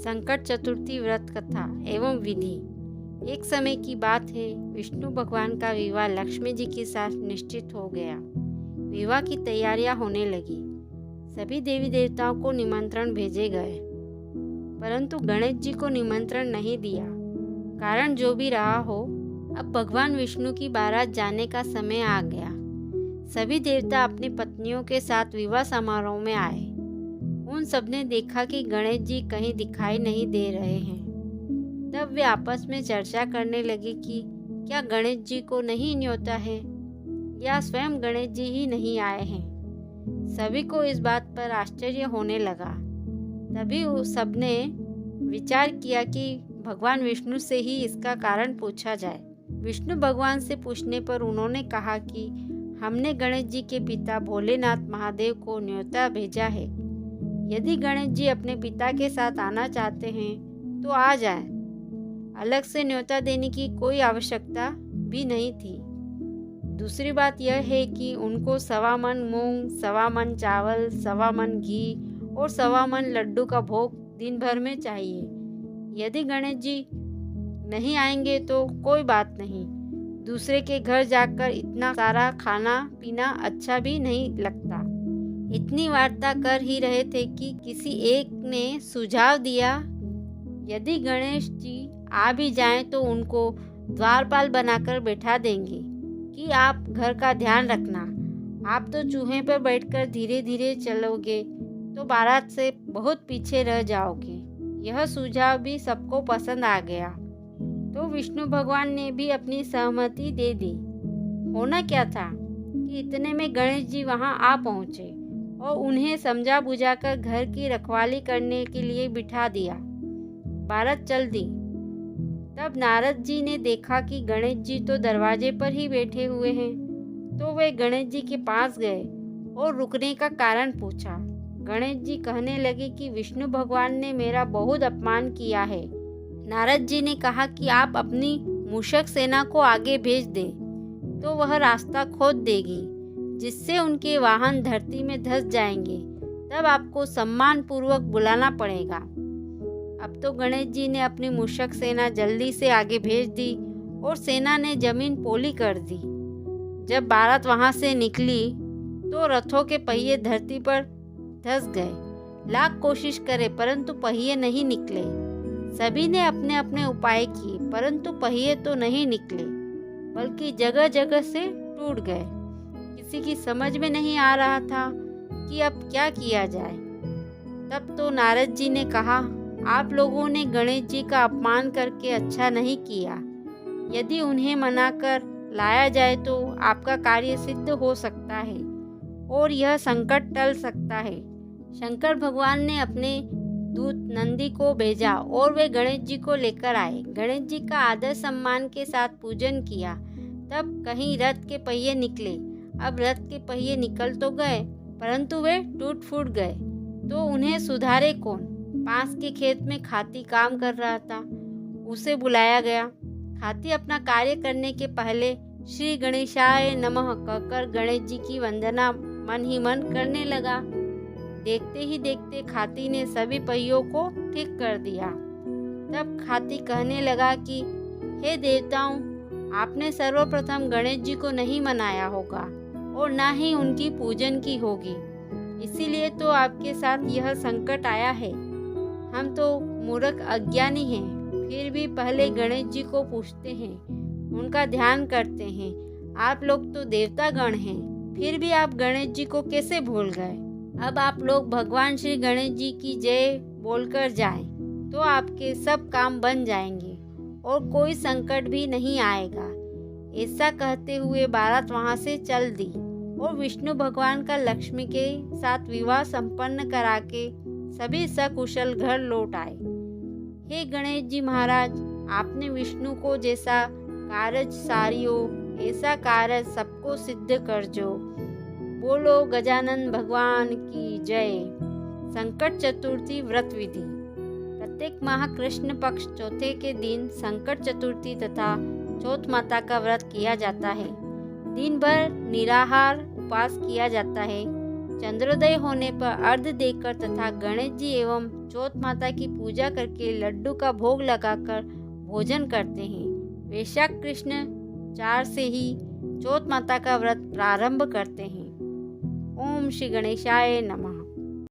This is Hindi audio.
संकट चतुर्थी व्रत कथा एवं विधि। एक समय की बात है, विष्णु भगवान का विवाह लक्ष्मी जी के साथ निश्चित हो गया। विवाह की तैयारियां होने लगी। सभी देवी देवताओं को निमंत्रण भेजे गए, परंतु गणेश जी को निमंत्रण नहीं दिया। कारण जो भी रहा हो, अब भगवान विष्णु की बारात जाने का समय आ गया। सभी देवता अपनी पत्नियों के साथ विवाह समारोह में आए। उन सबने देखा कि गणेश जी कहीं दिखाई नहीं दे रहे हैं। तब वे आपस में चर्चा करने लगे कि क्या गणेश जी को नहीं न्योता है या स्वयं गणेश जी ही नहीं आए हैं। सभी को इस बात पर आश्चर्य होने लगा। तभी उस सबने विचार किया कि भगवान विष्णु से ही इसका कारण पूछा जाए। विष्णु भगवान से पूछने पर उन्होंने कहा कि हमने गणेश जी के पिता भोलेनाथ महादेव को न्योता भेजा है। यदि गणेश जी अपने पिता के साथ आना चाहते हैं तो आ जाए। अलग से न्योता देने की कोई आवश्यकता भी नहीं थी। दूसरी बात यह है कि उनको 1.25 मन मूंग, 1.25 मन चावल, 1.25 मन घी और 1.25 मन लड्डू का भोग दिन भर में चाहिए। यदि गणेश जी नहीं आएंगे तो कोई बात नहीं, दूसरे के घर जाकर इतना सारा खाना पीना अच्छा भी नहीं लगता। इतनी वार्ता कर ही रहे थे कि किसी एक ने सुझाव दिया, यदि गणेश जी आ भी जाएं तो उनको द्वारपाल बनाकर बैठा देंगे कि आप घर का ध्यान रखना। आप तो चूहे पर बैठकर धीरे धीरे चलोगे तो बारात से बहुत पीछे रह जाओगे। यह सुझाव भी सबको पसंद आ गया, तो विष्णु भगवान ने भी अपनी सहमति दे दी। होना क्या था कि इतने में गणेश जी वहां आ पहुंचे और उन्हें समझा बुझाकर घर की रखवाली करने के लिए बिठा दिया। बारात चल दी। तब नारद जी ने देखा कि गणेश जी तो दरवाजे पर ही बैठे हुए हैं, तो वे गणेश जी के पास गए और रुकने का कारण पूछा। गणेश जी कहने लगे कि विष्णु भगवान ने मेरा बहुत अपमान किया है। नारद जी ने कहा कि आप अपनी मूषक सेना को आगे भेज दें तो वह रास्ता खोद देगी, जिससे उनके वाहन धरती में धंस जाएंगे। तब आपको सम्मान पूर्वक बुलाना पड़ेगा। अब तो गणेश जी ने अपनी मूषक सेना जल्दी से आगे भेज दी और सेना ने जमीन पोली कर दी। जब बारात वहां से निकली तो रथों के पहिए धरती पर धंस गए। लाख कोशिश करे परंतु पहिए नहीं निकले। सभी ने अपने अपने उपाय किए, परंतु पहिए तो नहीं निकले, बल्कि जगह जगह से टूट गए। किसी की समझ में नहीं आ रहा था कि अब क्या किया जाए। तब तो नारद जी ने कहा, आप लोगों ने गणेश जी का अपमान करके अच्छा नहीं किया। यदि उन्हें मनाकर लाया जाए तो आपका कार्य सिद्ध हो सकता है और यह संकट टल सकता है। शंकर भगवान ने अपने दूत नंदी को भेजा और वे गणेश जी को लेकर आए। गणेश जी का आदर सम्मान के साथ पूजन किया। तब कहीं रथ के पहिए निकले। अब रथ के पहिए निकल तो गए, परंतु वे टूट फूट गए, तो उन्हें सुधारे कौन। पास के खेत में खाती काम कर रहा था, उसे बुलाया गया। खाती अपना कार्य करने के पहले श्री गणेशाय नमः कहकर गणेश जी की वंदना मन ही मन करने लगा। देखते ही देखते खाती ने सभी पहियों को ठीक कर दिया। तब खाती कहने लगा कि हे देवताओं, आपने सर्वप्रथम गणेश जी को नहीं मनाया होगा और ना ही उनकी पूजन की होगी, इसीलिए तो आपके साथ यह संकट आया है। हम तो मूर्ख अज्ञानी हैं, फिर भी पहले गणेश जी को पूछते हैं, उनका ध्यान करते हैं। आप लोग तो देवता गण हैं, फिर भी आप गणेश जी को कैसे भूल गए। अब आप लोग भगवान श्री गणेश जी की जय बोलकर जाएं, तो आपके सब काम बन जाएंगे और कोई संकट भी नहीं आएगा। ऐसा कहते हुए बारात वहां से चल दी और विष्णु भगवान का लक्ष्मी के साथ विवाह संपन्न करा के सभी सकुशल घर लौट आए। हे गणेश जी महाराज, आपने विष्णु को जैसा कारज सारियो, ऐसा कारज सबको सिद्ध कर जो। बोलो गजानन भगवान की जय। संकट चतुर्थी व्रत विधि। प्रत्येक माह कृष्ण पक्ष चौथे के दिन संकट चतुर्थी तथा चौथ माता का व्रत किया जाता है। दिन भर निराहार उपवास किया जाता है। चंद्रोदय होने पर अर्घ्य देकर तथा गणेश जी एवं चौथ माता की पूजा करके लड्डू का भोग लगाकर भोजन करते हैं। वैशाख कृष्ण 4 से ही चौथ माता का व्रत प्रारंभ करते हैं। ओम श्री गणेशाय नमः।